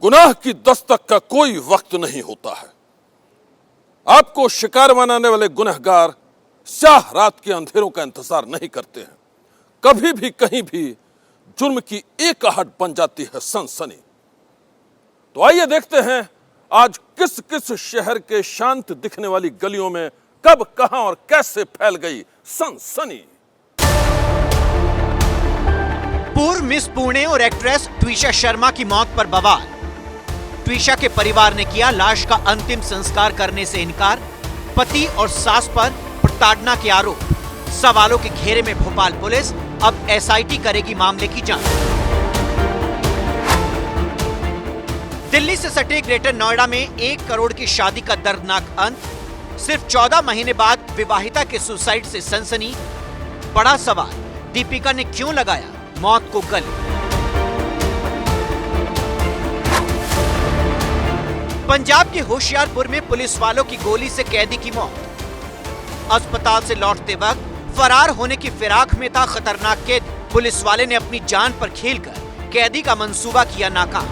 गुनाह की दस्तक का कोई वक्त नहीं होता है। आपको शिकार बनाने वाले गुनहगार स्याह रात के अंधेरों का इंतजार नहीं करते हैं। कभी भी कहीं भी जुर्म की एक आहट बन जाती है सनसनी। तो आइए देखते हैं आज किस किस शहर के शांत दिखने वाली गलियों में कब, कहां और कैसे फैल गई सनसनी। पूर्व मिस पुणे और एक्ट्रेस ट्विशा शर्मा की मौत पर बवाल। ट्विशा के परिवार ने किया लाश का अंतिम संस्कार करने से इनकार। पति और सास पर प्रताड़ना के आरोप। सवालों के घेरे में भोपाल पुलिस, अब एसआईटी करेगी मामले की जांच। दिल्ली से सटे ग्रेटर नोएडा में 1 करोड़ की शादी का दर्दनाक अंत। सिर्फ 14 महीने बाद विवाहिता के सुसाइड से सनसनी। बड़ा सवाल, दीपिका ने क्यों लगाया मौत को गले। पंजाब के होशियारपुर में पुलिस वालों की गोली से कैदी की मौत। अस्पताल से लौटते वक्त फरार होने की फिराक में था खतरनाक कैदी। पुलिस वाले ने अपनी जान पर खेलकर कैदी का मंसूबा किया नाकाम।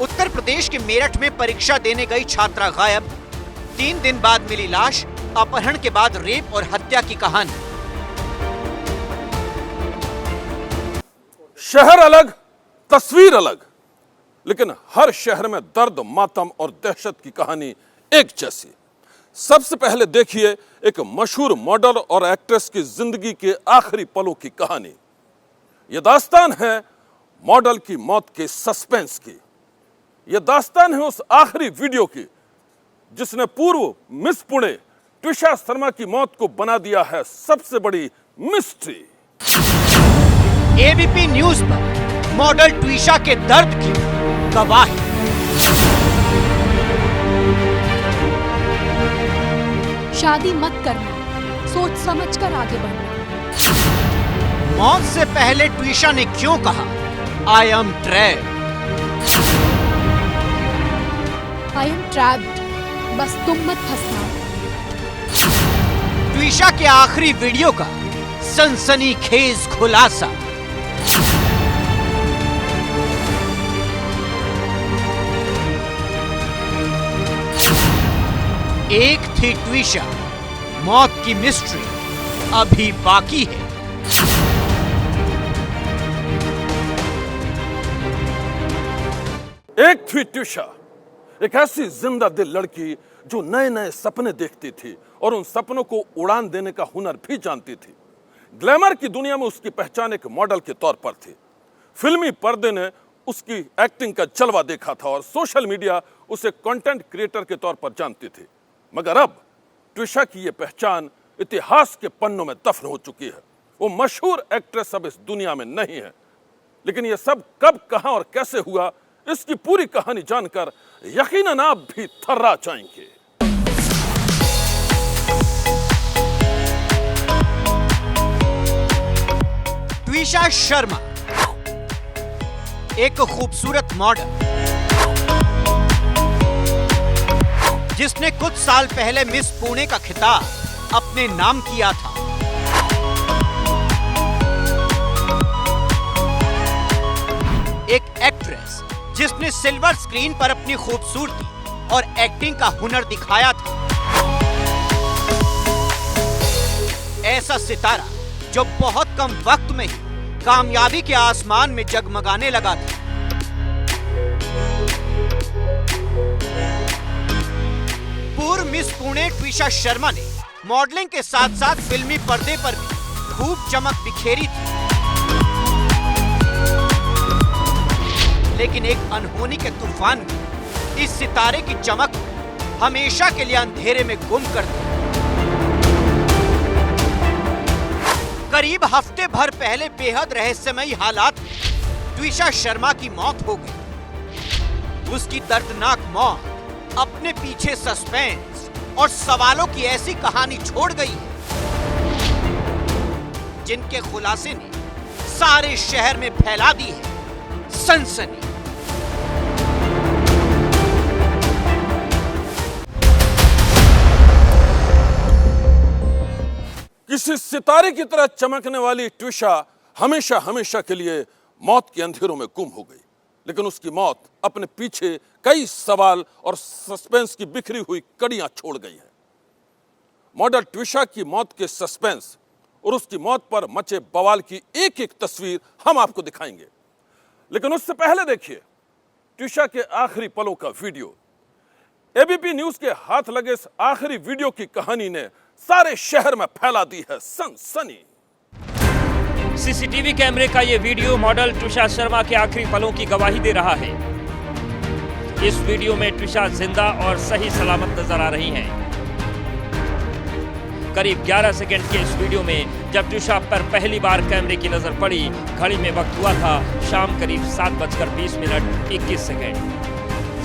उत्तर प्रदेश के मेरठ में परीक्षा देने गई छात्रा गायब। 3 दिन बाद मिली लाश। अपहरण के बाद रेप और हत्या की कहानी। शहर अलग, तस्वीर अलग, लेकिन हर शहर में दर्द, मातम और दहशत की कहानी एक जैसी। सबसे पहले देखिए एक मशहूर मॉडल और एक्ट्रेस की जिंदगी के आखिरी पलों की कहानी। यह दास्तान है मॉडल की मौत के सस्पेंस की। यह दास्तान है उस आखिरी वीडियो की जिसने पूर्व मिस पुणे ट्विशा शर्मा की मौत को बना दिया है सबसे बड़ी मिस्ट्री। एबीपी न्यूज पर मॉडल ट्विशा के दर्द की गवाही। शादी मत करना, सोच समझ कर आगे बढ़ना। मौत से पहले ट्विशा ने क्यों कहा I am trapped. I am trapped, बस तुम मत फंसना। ट्विशा के आखिरी वीडियो का सनसनीखेज खुलासा। एक थी ट्विशा, मौत की मिस्ट्री अभी बाकी है। एक थी ट्विशा, एक ऐसी जिंदा दिल लड़की जो नए नए सपने देखती थी और उन सपनों को उड़ान देने का हुनर भी जानती थी। ग्लैमर की दुनिया में उसकी पहचान एक मॉडल के तौर पर थी। फिल्मी पर्दे ने उसकी एक्टिंग का जलवा देखा था और सोशल मीडिया उसे कंटेंट क्रिएटर के तौर पर जानती थी। मगर अब ट्विशा की यह पहचान इतिहास के पन्नों में दफन हो चुकी है। वो मशहूर एक्ट्रेस अब इस दुनिया में नहीं है। लेकिन यह सब कब, कहां और कैसे हुआ, इसकी पूरी कहानी जानकर यकीनन आप भी थर्रा जाएंगे। ट्विशा शर्मा एक खूबसूरत मॉडल जिसने कुछ साल पहले मिस पुणे का खिताब अपने नाम किया था। एक एक्ट्रेस जिसने सिल्वर स्क्रीन पर अपनी खूबसूरती और एक्टिंग का हुनर दिखाया था। ऐसा सितारा जो बहुत कम वक्त में ही कामयाबी के आसमान में जगमगाने लगा था। पूर्व मिस पुणे ट्विशा शर्मा ने मॉडलिंग के साथ साथ फिल्मी पर्दे पर भी खूब चमक बिखेरी थी। लेकिन एक अनहोनी के तूफान में इस सितारे की चमक को हमेशा के लिए अंधेरे में गुम कर दिया। करीब हफ्ते भर पहले बेहद रहस्यमयी हालात में ट्विशा शर्मा की मौत हो गई। उसकी दर्दनाक मौत अपने पीछे सस्पेंस और सवालों की ऐसी कहानी छोड़ गई है जिनके खुलासे ने सारे शहर में फैला दी है सनसनी। किसी सितारे की तरह चमकने वाली ट्विशा हमेशा हमेशा के लिए मौत के अंधेरों में गुम हो गई। लेकिन उसकी मौत अपने पीछे कई सवाल और सस्पेंस की बिखरी हुई कड़ियां छोड़ गई है। मॉडल ट्विशा की मौत के सस्पेंस और उसकी मौत पर मचे बवाल की एक एक तस्वीर हम आपको दिखाएंगे, लेकिन उससे पहले देखिए ट्विशा के आखिरी पलों का वीडियो। एबीपी न्यूज के हाथ लगे इस आखिरी वीडियो की कहानी ने सारे शहर में फैला दी है सनसनी। सीसीटीवी कैमरे का ये वीडियो मॉडल ट्विशा शर्मा के आखिरी पलों की गवाही दे रहा है। इस वीडियो में ट्विशा जिंदा और सही सलामत नजर आ रही हैं। करीब 11 सेकंड के इस वीडियो में जब ट्विशा पर पहली बार कैमरे की नजर पड़ी, घड़ी में वक्त हुआ था शाम करीब 7:20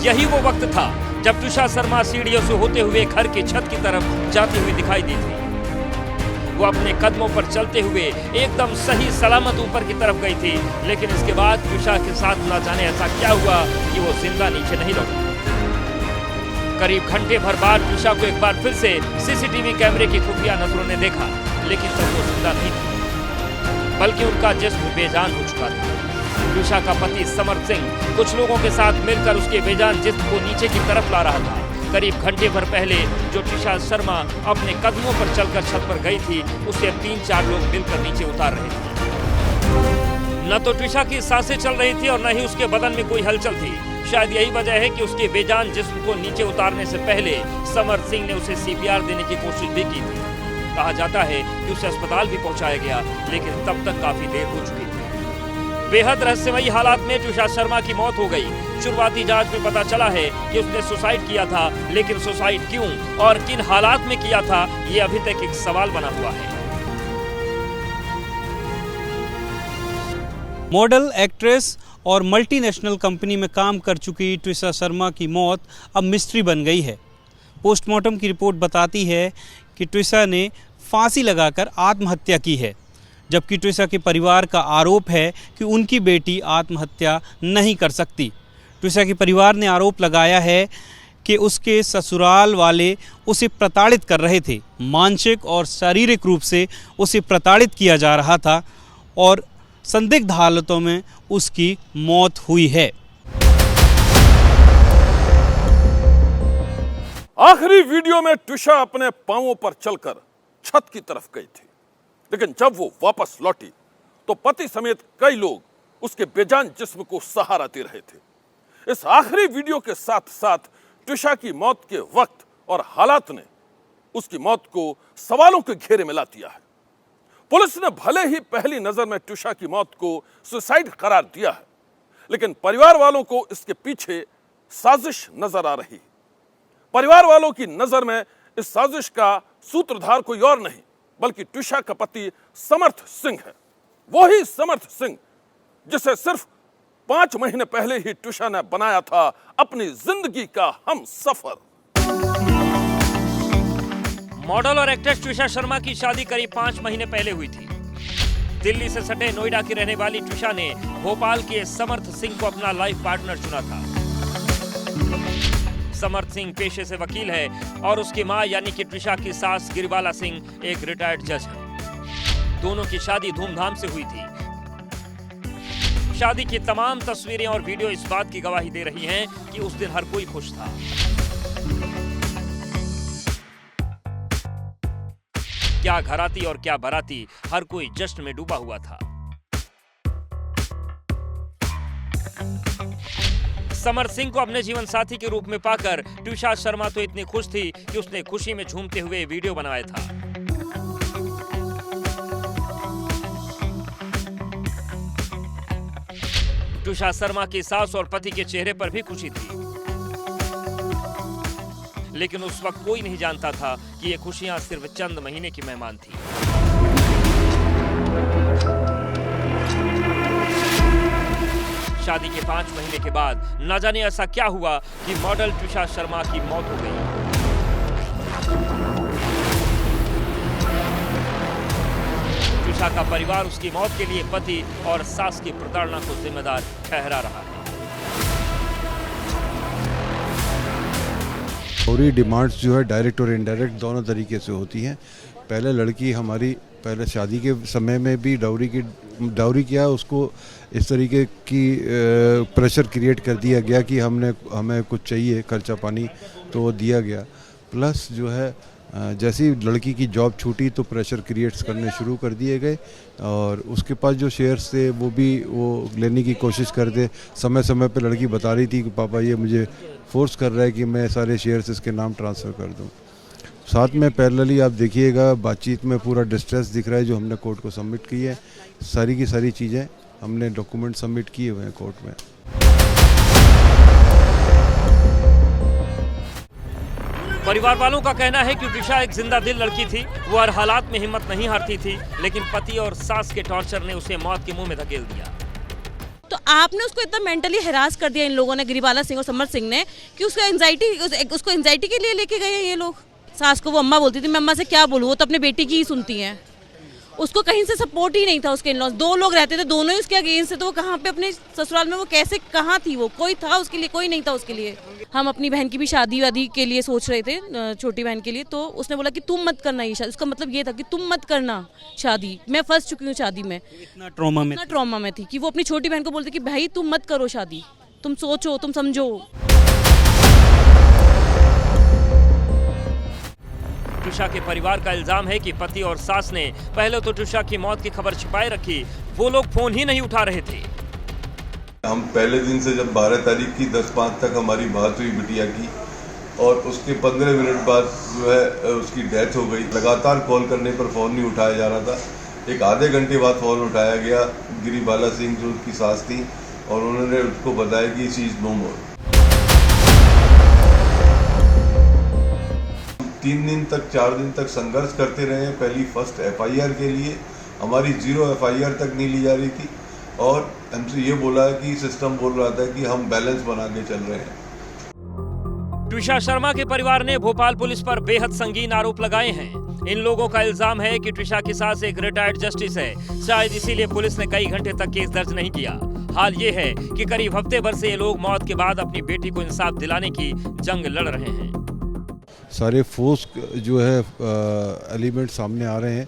यही वो वक्त था जब ट्विशा शर्मा सीढ़ियों से होते हुए घर की छत की तरफ जाती हुई दिखाई दी थी। वो अपने कदमों पर चलते हुए एकदम सही सलामत ऊपर की तरफ गई थी, लेकिन इसके बाद ट्विशा के साथ ना जाने ऐसा क्या हुआ कि वो जिंदा नीचे नहीं लौटी। करीब घंटे भर बाद ट्विशा को एक बार फिर से सीसीटीवी कैमरे की खुफिया नजरों ने देखा, लेकिन तब वो जिंदा नहीं थी, बल्कि उनका जिस्म बेजान हो चुका था। ट्विशा का पति समर्थ सिंह कुछ लोगों के साथ मिलकर उसके बेजान जिस्म को नीचे की तरफ ला रहा था। करीब घंटे भर पहले जो ट्विशा शर्मा अपने कदमों पर चलकर छत पर गई थी, उसे 3-4 लोग मिलकर नीचे उतार रहे थे। न तो ट्विशा की सांसें चल रही थी और न ही उसके बदन में कोई हलचल थी। शायद यही वजह है कि उसके बेजान जिस्म को नीचे उतारने से पहले समर्थ सिंह ने उसे सीपीआर देने की कोशिश भी की थी। कहा जाता है कि उसे अस्पताल भी पहुंचाया गया, लेकिन तब तक काफी देर हो चुकी थी। बेहद रहस्यमयी हालात में ट्विशा शर्मा की मौत हो गई। शुरुआती जांच में पता चला है कि उसने सुसाइड किया था, लेकिन सुसाइड क्यों और किन हालात में किया था, ये अभी तक एक सवाल बना हुआ है। मॉडल, एक्ट्रेस और मल्टीनेशनल कंपनी में काम कर चुकी ट्विशा शर्मा की मौत अब मिस्ट्री बन गई है। पोस्टमार्टम की रिपोर्ट बताती है कि ट्विशा ने फांसी लगाकर आत्महत्या की है, जबकि ट्विशा के परिवार का आरोप है कि उनकी बेटी आत्महत्या नहीं कर सकती। ट्विशा के परिवार ने आरोप लगाया है कि उसके ससुराल वाले उसे प्रताड़ित कर रहे थे, मानसिक और शारीरिक रूप से उसे प्रताड़ित किया जा रहा था और संदिग्ध हालतों में उसकी मौत हुई है। आखिरी वीडियो में ट्विशा अपने पांवों पर चलकर छत की तरफ गई थी, लेकिन जब वो वापस लौटी तो पति समेत कई लोग उसके बेजान जिस्म को सहारा दे रहे थे। इस आखिरी वीडियो के साथ साथ ट्विशा की मौत के वक्त और हालात ने उसकी मौत को सवालों के घेरे में ला दिया है। पुलिस ने भले ही पहली नजर में ट्विशा की मौत को सुसाइड करार दिया है, लेकिन परिवार वालों को इसके पीछे साजिश नजर आ रही है। परिवार वालों की नजर में इस साजिश का सूत्रधार कोई और नहीं बल्कि ट्विशा का पति समर्थ सिंह है। वही समर्थ सिंह जिसे सिर्फ 5 महीने पहले ही ट्विशा ने बनाया था अपनी जिंदगी का हमसफर। मॉडल और एक्ट्रेस ट्विशा शर्मा की शादी करीब 5 महीने पहले हुई थी। दिल्ली से सटे नोएडा की रहने वाली ट्विशा ने भोपाल के समर्थ सिंह को अपना लाइफ पार्टनर चुना था। समर्थ सिंह पेशे से वकील है और उसकी मां यानी कि ट्विशा की सास गिरिबाला सिंह एक रिटायर्ड जज है। दोनों की शादी धूमधाम से हुई थी। शादी की तमाम तस्वीरें और वीडियो इस बात की गवाही दे रही हैं कि उस दिन हर कोई खुश था। क्या घराती और क्या बाराती, हर कोई जश्न में डूबा हुआ था। समर्थ सिंह को अपने जीवन साथी के रूप में पाकर ट्विशा शर्मा तो इतनी खुश थी कि उसने खुशी में झूमते हुए वीडियो बनाया था। ट्विशा शर्मा की सास और पति के चेहरे पर भी खुशी थी, लेकिन उस वक्त कोई नहीं जानता था कि ये खुशियां सिर्फ चंद महीने की मेहमान थी। शादी के 5 महीने के बाद न जाने ऐसा क्या हुआ कि मॉडल ट्विशा शर्मा की मौत हो गई। ट्विशा का परिवार उसकी मौत के लिए पति और सास की प्रताड़ना को जिम्मेदार ठहरा रहा है। डाउरी डिमांड्स जो है डायरेक्ट और इनडायरेक्ट दोनों तरीके से होती हैं। पहले लड़की हमारी पहले शादी के समय में भी डाउरी किया, उसको इस तरीके की प्रेशर क्रिएट कर दिया गया कि हमें कुछ चाहिए खर्चा पानी, तो वो दिया गया। प्लस जो है जैसी लड़की की जॉब छूटी तो प्रेशर क्रिएट्स करने शुरू कर दिए गए, और उसके पास जो शेयर्स थे वो लेने की कोशिश करते। समय समय पे लड़की बता रही थी कि पापा ये मुझे फोर्स कर रहा है कि मैं सारे शेयर्स इसके नाम ट्रांसफ़र कर दूं। साथ में पैरेलली आप देखिएगा बातचीत में पूरा डिस्ट्रेस दिख रहा है जो हमने कोर्ट को सबमिट की है। सारी की सारी चीज़ें हमने डॉक्यूमेंट सबमिट किए हुए हैं कोर्ट में। परिवार वालों का कहना है कि ट्विशा एक जिंदा दिल लड़की थी। वो हर हालात में हिम्मत नहीं हारती थी, लेकिन पति और सास के टॉर्चर ने उसे मौत के मुंह में धकेल दिया। तो आपने उसको इतना मेंटली हैरास कर दिया इन लोगों ने, गिरिबाला सिंह और समर सिंह ने, कि उसको एंजाइटी के लिए लेके गए हैं ये लोग। सास को वो अम्मा बोलती थी, मैं अम्मा से क्या बोलूँ, वो तो अपने बेटी की ही सुनती हैं। उसको कहीं से सपोर्ट ही नहीं था। उसके इन-लॉज 2 लोग रहते थे, दोनों ही उसके अगेंस्ट थे, तो वो कहाँ पे अपने ससुराल में वो कैसे कहाँ थी? वो कोई था उसके लिए? कोई नहीं था उसके लिए। हम अपनी बहन की भी शादी वादी के लिए सोच रहे थे, छोटी बहन के लिए, तो उसने बोला कि तुम मत करना ये शादी। उसका मतलब ये था कि तुम मत करना शादी, मैं फंस चुकी हूँ शादी में। इतना ट्रॉमा में थी कि वो अपनी छोटी बहन को बोलती कि भाई तुम मत करो शादी, तुम सोचो, तुम समझो। ट्विशा के परिवार का इल्जाम है कि पति और सास ने पहले तो ट्विशा की मौत की खबर छिपाए रखी, वो लोग फोन ही नहीं उठा रहे थे। हम पहले दिन से जब 12 तारीख की 10:05 तक हमारी बात हुई बिटिया की, और उसके 15 मिनट बाद जो है उसकी डेथ हो गई। लगातार कॉल करने पर फ़ोन नहीं उठाया जा रहा था। एक आधे घंटे बाद फ़ोन उठाया गया। गिरिबाला सिंह जो उसकी सास थी, और उन्होंने उसको बताया कि शी इज़ नो मोर। 3 दिन तक 4 दिन तक संघर्ष करते रहे। पहली फर्स्ट FIR के लिए हमारी 0 FIR तक नहीं ली जा रही थी, और हमसे ये बोला है कि सिस्टम बोल रहा था कि हम बैलेंस बना के चल रहे हैं। ट्विशा शर्मा के परिवार ने भोपाल पुलिस पर बेहद संगीन आरोप लगाए हैं। इन लोगों का इल्जाम है कि ट्विशा की सास एक रिटायर्ड जस्टिस है, शायद इसीलिए पुलिस ने कई घंटे तक केस दर्ज नहीं किया। हाल ये है कि करीब हफ्ते भर से ये लोग मौत के बाद अपनी बेटी को इंसाफ दिलाने की जंग लड़ रहे हैं। सारे फोर्स जो है एलिमेंट सामने आ रहे हैं,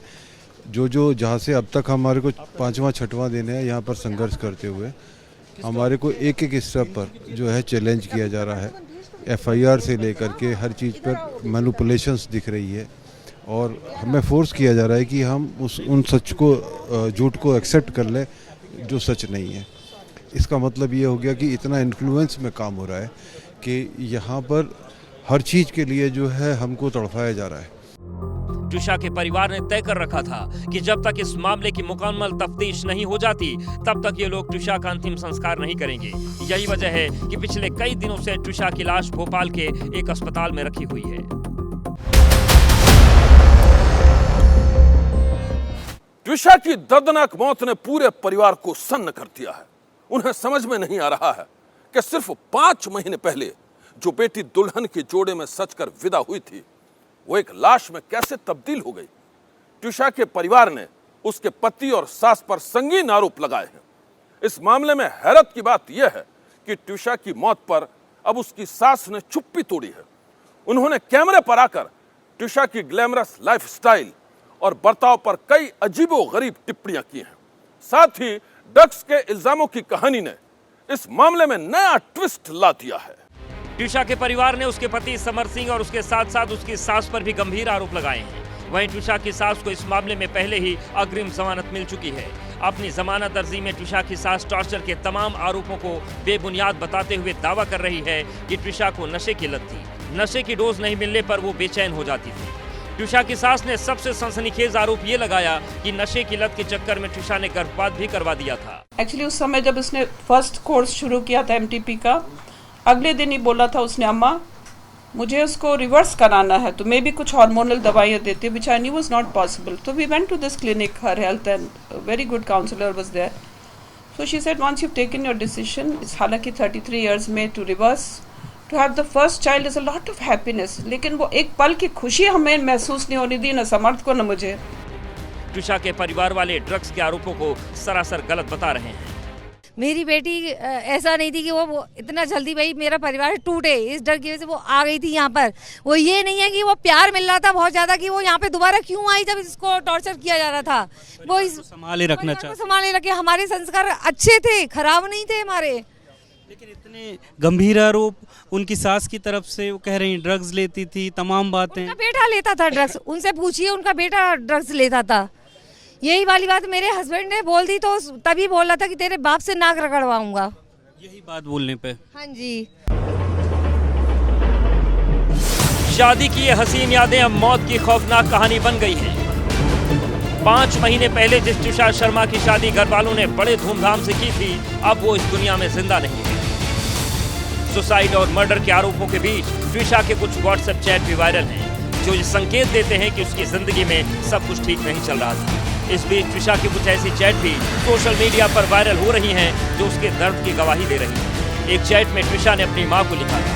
जो जहाँ से अब तक हमारे को 5वां 6वां दिन है यहाँ पर संघर्ष करते हुए हमारे को एक स्टेप पर जो है चैलेंज किया जा रहा है। FIR से लेकर के हर चीज़ पर मैनिपुलेशंस दिख रही है, और हमें फोर्स किया जा रहा है कि हम उन सच को, झूठ को एक्सेप्ट कर लें जो सच नहीं है। इसका मतलब ये हो गया कि इतना इन्फ्लुएंस में काम हो रहा है कि यहाँ पर हर चीज़ के लिए जो है हमको तड़पाया जा रहा है। ट्विशा के परिवार ने तय कर रखा था कि जब तक इस मामले की मुकम्मल तफ्तीश नहीं हो जाती, तब तक ये लोग ट्विशा का अंतिम संस्कार नहीं करेंगे। यही वजह है कि पिछले कई दिनों से ट्विशा की लाश भोपाल के एक अस्पताल में रखी हुई है। ट्विशा की दर्दनाक मौत ने पूरे परिवार को सन्न कर दिया है। उन्हें समझ में नहीं आ रहा है कि सिर्फ 5 महीने पहले जो बेटी दुल्हन के जोड़े में सजकर विदा हुई थी, वो एक लाश में कैसे तब्दील हो गई। ट्विशा के परिवार ने उसके पति और सास पर संगीन आरोप लगाए हैं। इस मामले में हैरत की बात यह है कि ट्विशा की मौत पर अब उसकी सास ने चुप्पी तोड़ी है। उन्होंने कैमरे पर आकर ट्विशा की ग्लैमरस लाइफस्टाइल और बर्ताव पर कई अजीबोगरीब टिप्पणियां की हैं। साथ ही ड्रग्स के इल्जामों की कहानी ने इस मामले में नया ट्विस्ट ला दिया है। ट्विशा के परिवार ने उसके पति समर सिंह और उसके साथ साथ उसकी सास पर भी गंभीर आरोप लगाए हैं। वहीं ट्विशा की सास को इस मामले में पहले ही अग्रिम जमानत मिल चुकी है। अपनी जमानत अर्जी में ट्विशा की सास टॉर्चर के तमाम आरोपों को बेबुनियाद बताते हुए दावा कर रही है कि ट्विशा को नशे की लत थी। नशे की डोज नहीं मिलने पर वो बेचैन हो जाती थी। ट्विशा की सास ने सबसे सनसनीखेज आरोप ये लगाया कि नशे की लत के चक्कर में ट्विशा ने गर्भपात भी करवा दिया था। एक्चुअली उस समय जब उसने फर्स्ट कोर्स शुरू किया था MTP का, अगले दिन ही बोला था उसने, अम्मा मुझे उसको रिवर्स कराना है, तो मैं भी कुछ हार्मोनल दवाइयाँ देती हूँ, which I knew was not possible. तो we went to this clinic, her health and very good counsellor was there. So she said once you taken your decision, it's हालांकि 33 इयर्स में to reverse to have the first child is a lot of happiness, लेकिन वो एक पल की खुशी हमें महसूस नहीं होने दी, न समर्थ को न मुझे। ट्विशा के परिवार वाले ड्रग्स के आरोपों को सरासर गलत बता रहे हैं। मेरी बेटी ऐसा नहीं थी कि वो इतना जल्दी भाई मेरा परिवार टूटे, इस डर की वजह से वो आ गई थी यहाँ पर। वो ये नहीं है कि वो प्यार मिल रहा था बहुत ज़्यादा कि वो यहाँ पे दोबारा क्यों आई जब इसको टॉर्चर किया जा रहा था। वो इस संभाले रखना चाहते, संभाले रखे। हमारे संस्कार अच्छे थे, खराब नहीं थे हमारे। लेकिन इतने गंभीर आरोप उनकी सास की तरफ से, वो कह रही हैं ड्रग्स लेती थी, तमाम बातें। उनका बेटा लेता था ड्रग्स, उनसे पूछिए, उनका बेटा ड्रग्स लेता था। यही वाली बात मेरे हस्बैंड ने बोल दी तो तभी बोल रहा था कि तेरे बाप से नाक रगड़वाऊंगा। यही बात बोलने पे? हाँ जी। शादी की ये हसीन यादें अब मौत की खौफनाक कहानी बन गई है। 5 महीने पहले जिस तुषार शर्मा की शादी घर वालों ने बड़े धूमधाम से की थी, अब वो इस दुनिया में जिंदा नहीं है। सुसाइड और मर्डर के आरोपों के बीच ट्विशा के कुछ व्हाट्सएप चैट भी वायरल हैं, जो ये संकेत देते हैं कि उसकी जिंदगी में सब कुछ ठीक नहीं चल रहा था। इस बीच ट्विशा की कुछ ऐसी चैट भी सोशल मीडिया पर वायरल हो रही हैं, जो उसके दर्द की गवाही दे रही हैं। एक चैट में ट्विशा ने अपनी मां को लिखा था,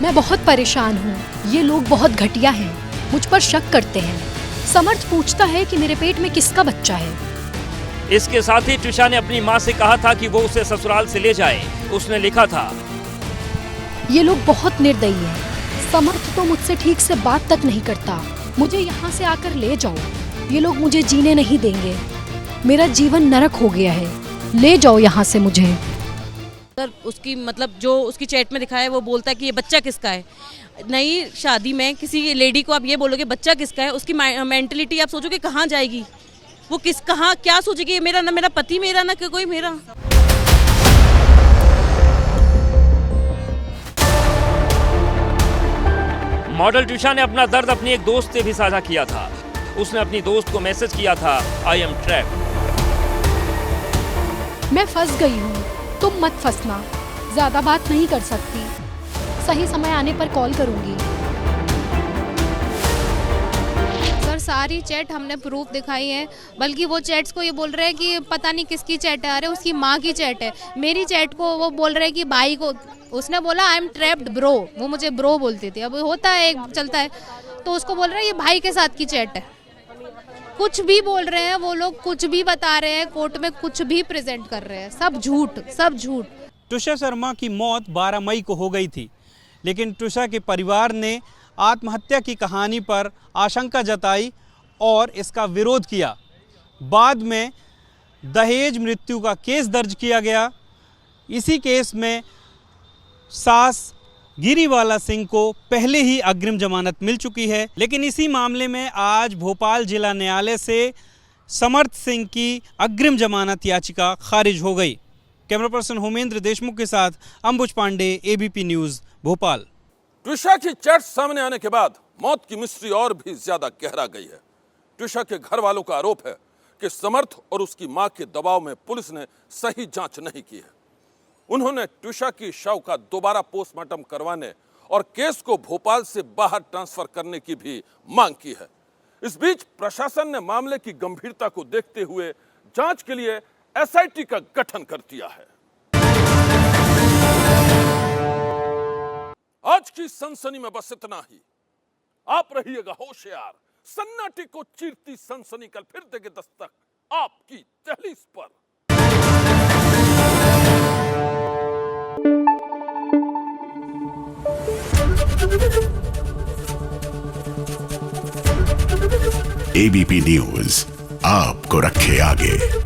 मैं बहुत परेशान हूँ, ये लोग बहुत घटिया हैं, मुझ पर शक करते हैं। समर्थ पूछता है कि मेरे पेट में किसका बच्चा है। इसके साथ ही ट्विशा ने अपनी मां से कहा था कि वो उसे ससुराल से ले जाए। उसने लिखा था, ये लोग बहुत निर्दयी हैं। समर्थ तो मुझसे ठीक से बात तक नहीं करता। मुझे यहाँ से आकर ले जाओ, ये लोग मुझे जीने नहीं देंगे। मेरा जीवन नरक हो गया है, ले जाओ यहाँ से मुझे। सर उसकी मतलब जो उसकी चैट में दिखाया है, वो बोलता है कि ये बच्चा किसका है। नई शादी में किसी लेडी को आप ये बोलोगे बच्चा किसका है, उसकी मेंटलिटी आप सोचोगे कहाँ जाएगी। वो कहाँ क्या सोचेगी, मेरा ना मेरा पति मेरा ना कोई मेरा। मॉडल ट्विशा ने अपना दर्द अपनी एक दोस्त से भी साझा किया था। उसने अपनी दोस्त को मैसेज किया था, आई एम ट्रैप्ड। मैं फंस गई हूँ, तुम मत फंसना। ज्यादा बात नहीं कर सकती, सही समय आने पर कॉल करूंगी। सर सारी चैट हमने प्रूफ दिखाई है, बल्कि वो चैट्स को ये बोल रहे हैं कि पता नहीं किसकी चैट है। अरे उसकी माँ की चैट है। मेरी चैट को वो बोल रहे हैं कि भाई को, उसने बोला आई एम ट्रैप्ड ब्रो, वो मुझे ब्रो बोलती थी। अब होता है एक चलता है, तो उसको बोल रहे हैं ये भाई के साथ की चैट है। कुछ भी बोल रहे हैं वो लोग, कुछ भी बता रहे हैं, कोर्ट में कुछ भी प्रेजेंट कर रहे हैं, सब झूठ, सब झूठ। ट्विशा शर्मा की मौत 12 मई को हो गई थी, लेकिन ट्विशा के परिवार ने आत्महत्या की कहानी पर आशंका जताई और इसका विरोध किया। बाद में दहेज मृत्यु का केस दर्ज किया गया। इसी केस में सास गिरीवाला सिंह को पहले ही अग्रिम जमानत मिल चुकी है, लेकिन इसी मामले में आज भोपाल जिला न्यायालय से समर्थ सिंह की अग्रिम जमानत याचिका खारिज हो गई। कैमरा पर्सन होमेंद्र देशमुख के साथ अंबुज पांडे, एबीपी न्यूज़, भोपाल। ट्विशा की चैट सामने आने के बाद मौत की मिस्ट्री और भी ज्यादा गहरा गई है। ट्विशा के घर वालों का आरोप है कि समर्थ और उसकी मां के दबाव में पुलिस ने सही जांच नहीं की है। उन्होंने ट्विशा की शव का दोबारा पोस्टमार्टम करवाने और केस को भोपाल से बाहर ट्रांसफर करने की भी मांग की है। इस बीच प्रशासन ने मामले की गंभीरता को देखते हुए जांच के लिए एसआईटी का गठन कर दिया है। आज की सनसनी में बस इतना ही। आप रहिएगा होशियार, सन्नाटे को चीरती सनसनी कल फिर देंगे दस्तक आपकी दहलीज पर। एबीपी न्यूज़ आपको रखे आगे।